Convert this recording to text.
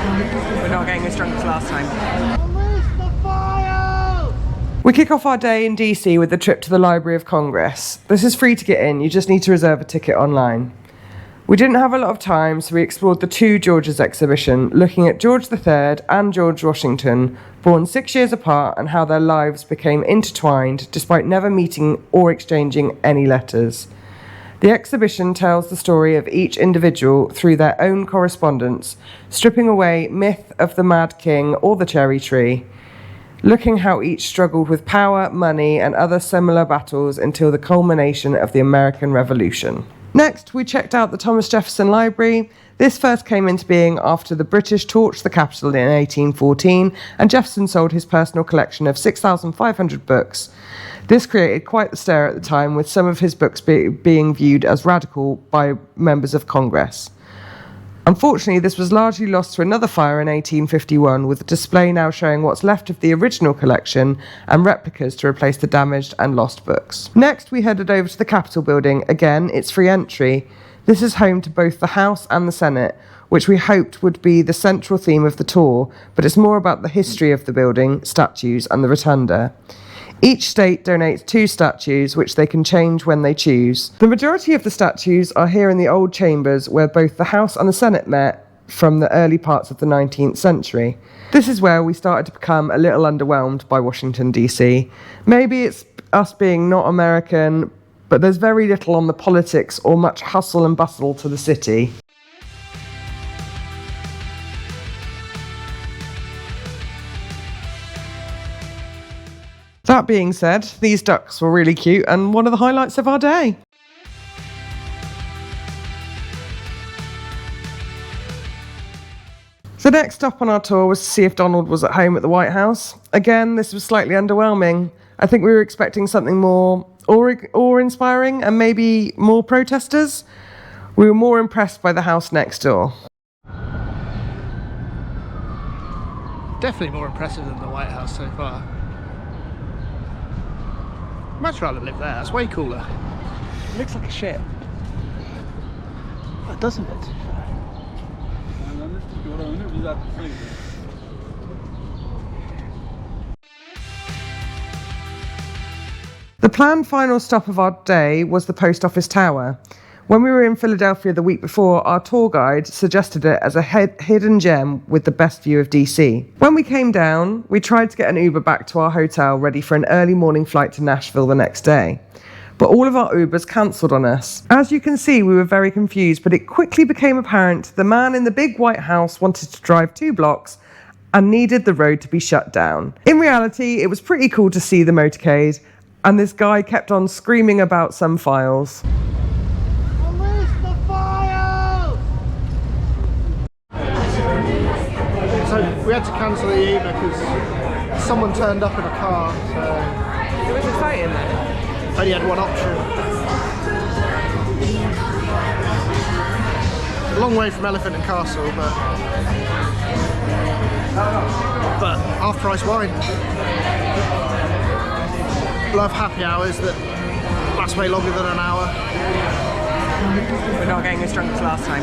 We're not getting as drunk as last time. Release the fire! We kick off our day in DC with a trip to the Library of Congress. This is free to get in, you just need to reserve a ticket online. We didn't have a lot of time, so we explored the two Georges exhibition, looking at George III and George Washington, born 6 years apart, and how their lives became intertwined despite never meeting or exchanging any letters. The exhibition tells the story of each individual through their own correspondence, stripping away myth of the Mad King or the cherry tree, looking how each struggled with power, money, and other similar battles until the culmination of the American Revolution. Next, we checked out the Thomas Jefferson Library. This first came into being after the British torched the capital in 1814, and Jefferson sold his personal collection of 6,500 books. This created quite the stir at the time, with some of his books being viewed as radical by members of Congress. Unfortunately, this was largely lost to another fire in 1851, with the display now showing what's left of the original collection and replicas to replace the damaged and lost books. Next, we headed over to the Capitol building. Again, it's free entry. This is home to both the House and the Senate, which we hoped would be the central theme of the tour, but it's more about the history of the building, statues, and the rotunda. Each state donates 2 statues, which they can change when they choose. The majority of the statues are here in the old chambers where both the House and the Senate met from the early parts of the 19th century. This is where we started to become a little underwhelmed by Washington, D.C. Maybe it's us being not American, but there's very little on the politics or much hustle and bustle to the city. That being said, these ducks were really cute and one of the highlights of our day. The next stop on our tour was to see if Donald was at home at the White House. Again, this was slightly underwhelming. I think we were expecting something more awe-inspiring and maybe more protesters. We were more impressed by the house next door. Definitely more impressive than the White House so far. Much rather live there, it's way cooler. It looks like a ship. Oh, doesn't it? The planned final stop of our day was the Post Office Tower. When we were in Philadelphia the week before, our tour guide suggested it as a hidden gem with the best view of DC. When we came down, we tried to get an Uber back to our hotel ready for an early morning flight to Nashville the next day. But all of our Ubers cancelled on us. As you can see, we were very confused, but it quickly became apparent the man in the big white house wanted to drive 2 blocks and needed the road to be shut down. In reality, it was pretty cool to see the motorcade, and this guy kept on screaming about some files. So we had to cancel the Uber because someone turned up in a car, so It was exciting though. only had one option. A long way from Elephant and Castle, but half-price wine. Love happy hours that last way longer than an hour. We're not getting as drunk as last time.